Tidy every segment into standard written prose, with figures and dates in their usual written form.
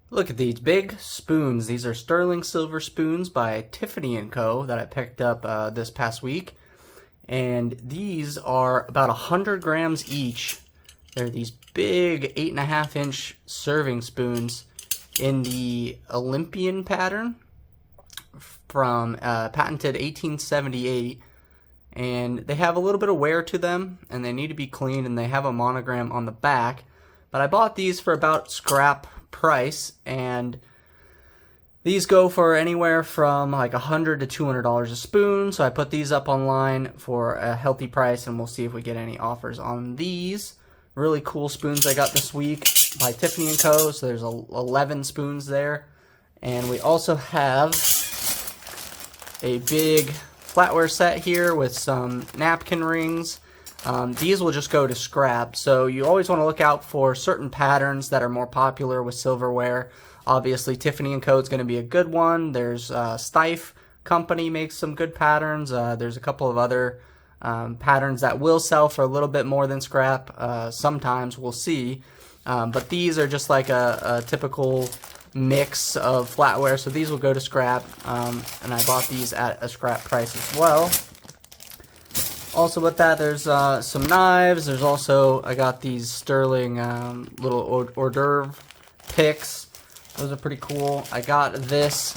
Look at these big spoons. These are sterling silver spoons by Tiffany & Co. that I picked up this past week. And these are about 100 grams each. They're these big 8.5-inch serving spoons in the Olympian pattern from patented 1878. And they have a little bit of wear to them, and they need to be cleaned, and they have a monogram on the back. But I bought these for about scrap price, and these go for anywhere from like $100 to $200 a spoon. So I put these up online for a healthy price, and we'll see if we get any offers on these really cool spoons I got this week by Tiffany & Co. So there's 11 spoons there, and we also have a big flatware set here with some napkin rings. These will just go to scrap, so you always want to look out for certain patterns that are more popular with silverware. Obviously, Tiffany & Co. is going to be a good one. There's Stife Company makes some good patterns. There's a couple of other patterns that will sell for a little bit more than scrap. Sometimes we'll see, but these are just like a typical mix of flatware, so these will go to scrap, and I bought these at a scrap price as well. Also with that, there's some knives. There's also, I got these sterling little hors d'oeuvre picks. Those are pretty cool. I got this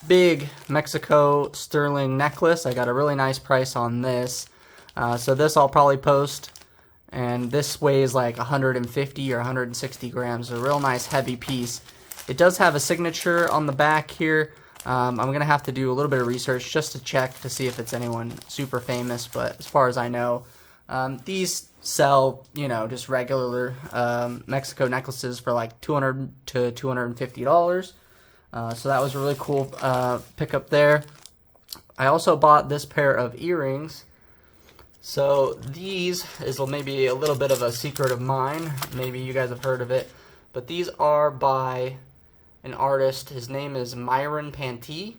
big Mexico sterling necklace. I got a really nice price on this. So this I'll probably post. And this weighs like 150 or 160 grams. A real nice heavy piece. It does have a signature on the back here. I'm going to have to do a little bit of research just to check to see if it's anyone super famous. But as far as I know, these sell, just regular Mexico necklaces for like $200 to $250. So that was a really cool pickup there. I also bought this pair of earrings. So these is maybe a little bit of a secret of mine. Maybe you guys have heard of it. But these are by an artist. His name is Myron Pantee.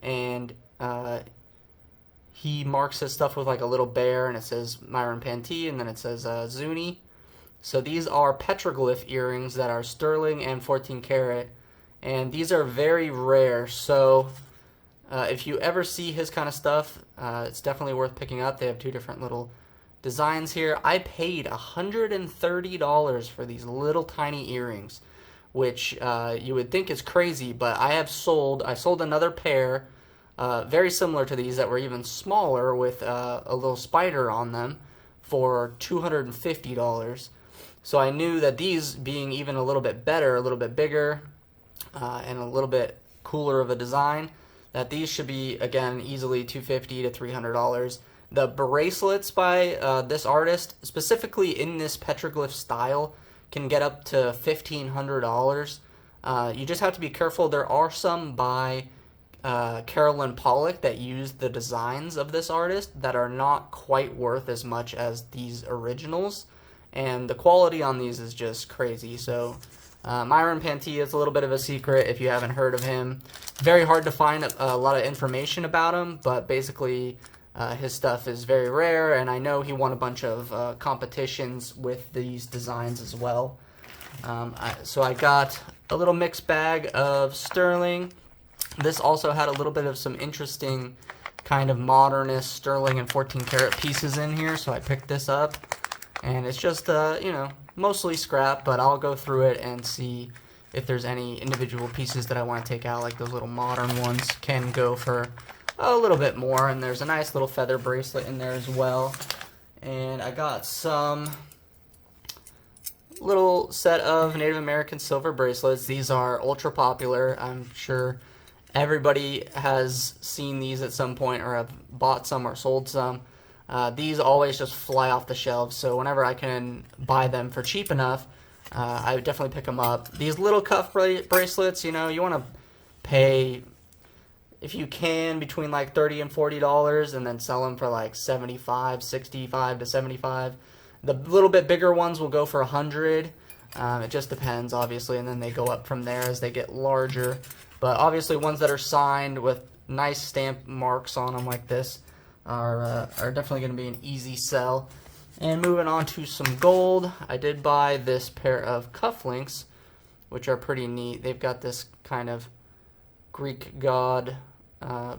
And he marks his stuff with like a little bear. And it says Myron Pantee. And then it says Zuni. So these are petroglyph earrings that are sterling and 14 karat. And these are very rare. So if you ever see his kind of stuff, it's definitely worth picking up. They have two different little designs here. I paid $130 for these little tiny earrings, which you would think is crazy, but I sold another pair very similar to these that were even smaller with a little spider on them for $250. So I knew that these being even a little bit better, a little bit bigger, and a little bit cooler of a design, that these should be, again, easily $250 to $300. The bracelets by this artist, specifically in this petroglyph style, can get up to $1,500. You just have to be careful. There are some by Carolyn Pollock that use the designs of this artist that are not quite worth as much as these originals. And the quality on these is just crazy. So Myron Pantee is a little bit of a secret if you haven't heard of him. Very hard to find a lot of information about him, but basically his stuff is very rare, and I know he won a bunch of competitions with these designs as well. So I got a little mixed bag of sterling. This also had a little bit of some interesting kind of modernist sterling and 14 karat pieces in here, so I picked this up. And it's just, mostly scrap, but I'll go through it and see if there's any individual pieces that I want to take out. Like those little modern ones can go for a little bit more, and there's a nice little feather bracelet in there as well. And I got some little set of Native American silver bracelets. These are ultra popular. I'm sure everybody has seen these at some point or have bought some or sold some. These always just fly off the shelves, so whenever I can buy them for cheap enough, I would definitely pick them up. These little cuff bracelets, you want to pay, if you can, between like $30 and $40, and then sell them for like $65, $65 to $75. The little bit bigger ones will go for $100. It just depends, obviously, and then they go up from there as they get larger. But obviously, ones that are signed with nice stamp marks on them like this are definitely going to be an easy sell. And moving on to some gold, I did buy this pair of cufflinks which are pretty neat. They've got this kind of Greek god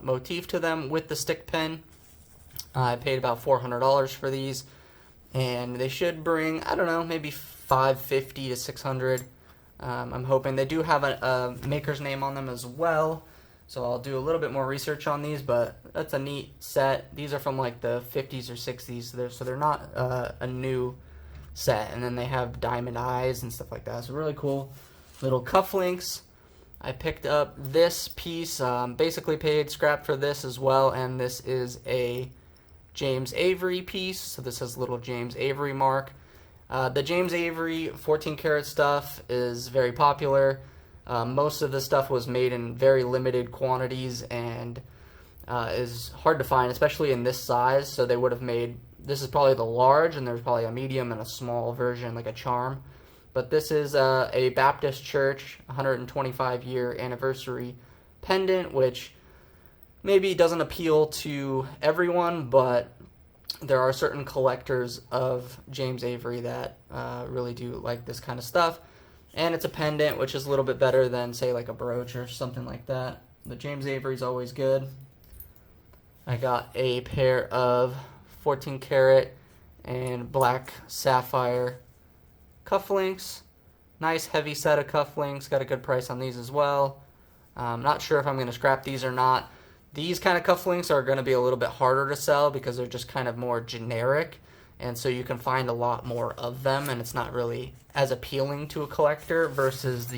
motif to them with the stick pin. I paid about $400 for these, and they should bring, I don't know, maybe $550 to $600. I'm hoping. They do have a maker's name on them as well, so I'll do a little bit more research on these, but that's a neat set. These are from like the 50s or 60s, so they're not a new set. And then they have diamond eyes and stuff like that, so really cool little cufflinks. I picked up this piece, basically paid scrap for this as well, and this is a James Avery piece, so this has little James Avery mark. The James Avery 14 karat stuff is very popular. Most of the stuff was made in very limited quantities and is hard to find, especially in this size. So they would have made, this is probably the large, and there's probably a medium and a small version, like a charm. But this is a Baptist church 125-year anniversary pendant, which maybe doesn't appeal to everyone, but there are certain collectors of James Avery that really do like this kind of stuff. And it's a pendant, which is a little bit better than, say, like a brooch or something like that. But James Avery's always good. I got a pair of 14 karat and black sapphire cufflinks. Nice heavy set of cufflinks. Got a good price on these as well. Not sure if I'm going to scrap these or not. These kind of cufflinks are going to be a little bit harder to sell because they're just kind of more generic, and so you can find a lot more of them, and it's not really as appealing to a collector versus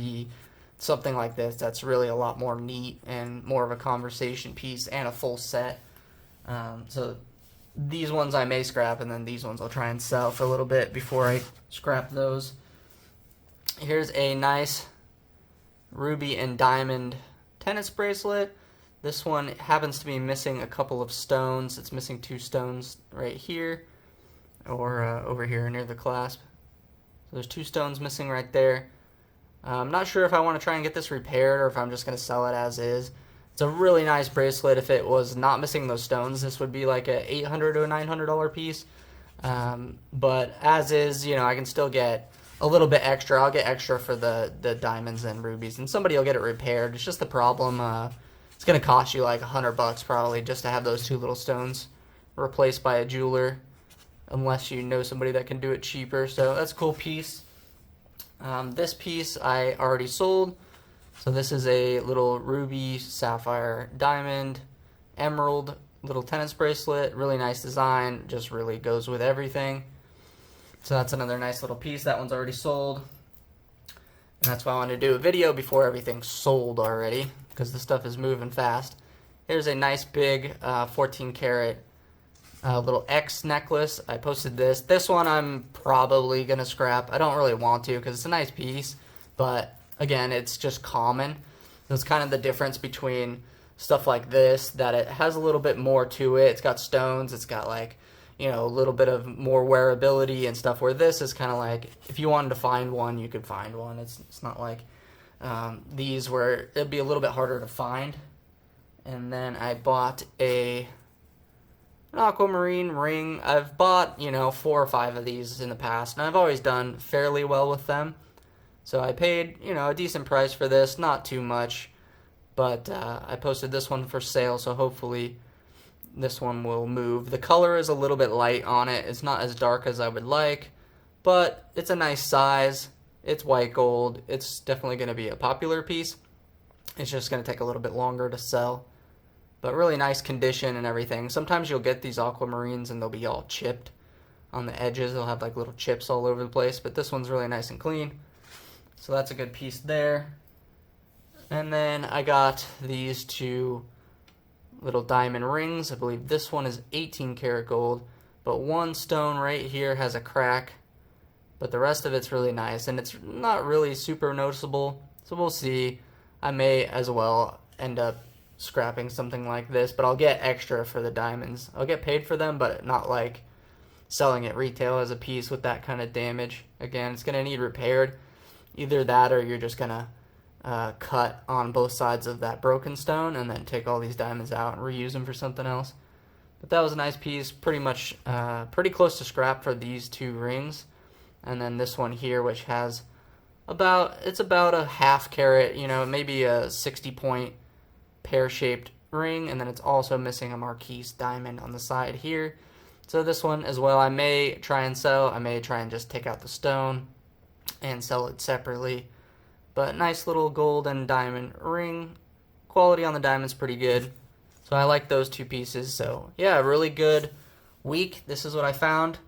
something like this that's really a lot more neat and more of a conversation piece and a full set. So these ones I may scrap, and then these ones I'll try and sell for a little bit before I scrap those. Here's a nice ruby and diamond tennis bracelet. This one happens to be missing a couple of stones. It's missing 2 stones right here, or over here near the clasp. So there's 2 stones missing right there. I'm not sure if I want to try and get this repaired or if I'm just going to sell it as is. It's a really nice bracelet. If it was not missing those stones, this would be like a $800 to a $900 piece. But as is, you know, I can still get a little bit extra. I'll get extra for the diamonds and rubies, and somebody will get it repaired. It's just the problem. It's going to cost you like $100 probably just to have those 2 little stones replaced by a jeweler, unless you know somebody that can do it cheaper. So that's a cool piece. This piece I already sold. So this is a little ruby, sapphire, diamond, emerald little tennis bracelet. Really nice design. Just really goes with everything. So that's another nice little piece. That one's already sold. And that's why I wanted to do a video before everything's sold already, because the stuff is moving fast. Here's a nice big 14 karat little X necklace. I posted this. This one I'm probably going to scrap. I don't really want to because it's a nice piece, but again, it's just common. That's kind of the difference between stuff like this, that it has a little bit more to it. It's got stones. It's got like, you know, a little bit of more wearability and stuff, where this is kind of like, if you wanted to find one, you could find one. It's not like these where it'd be a little bit harder to find. And then I bought an aquamarine ring. I've bought, you know, 4 or 5 of these in the past, and I've always done fairly well with them. So I paid, you know, a decent price for this, not too much, but I posted this one for sale, so hopefully this one will move. The color is a little bit light on it. It's not as dark as I would like, but it's a nice size. It's white gold. It's definitely going to be a popular piece. It's just going to take a little bit longer to sell, but really nice condition and everything. Sometimes you'll get these aquamarines and they'll be all chipped on the edges. They'll have like little chips all over the place, but this one's really nice and clean. So that's a good piece there. And then I got these 2 little diamond rings. I believe this one is 18 karat gold, but one stone right here has a crack, but the rest of it's really nice, and it's not really super noticeable, so we'll see. I may as well end up scrapping something like this, but I'll get extra for the diamonds. I'll get paid for them, but not like selling it retail as a piece with that kind of damage. Again, it's going to need repaired. Either that, or you're just going to cut on both sides of that broken stone and then take all these diamonds out and reuse them for something else. But that was a nice piece, pretty much pretty close to scrap for these 2 rings. And then this one here, which has it's about a half carat, you know, maybe a 60-point pear-shaped ring, and then it's also missing a Marquise diamond on the side here. So this one as well, I may try and sell. I may try and just take out the stone and sell it separately. But nice little gold and diamond ring. Quality on the diamond's pretty good. So I like those two pieces. So yeah, really good week. This is what I found.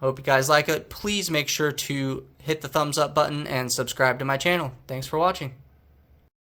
Hope you guys like it. Please make sure to hit the thumbs up button and subscribe to my channel. Thanks for watching.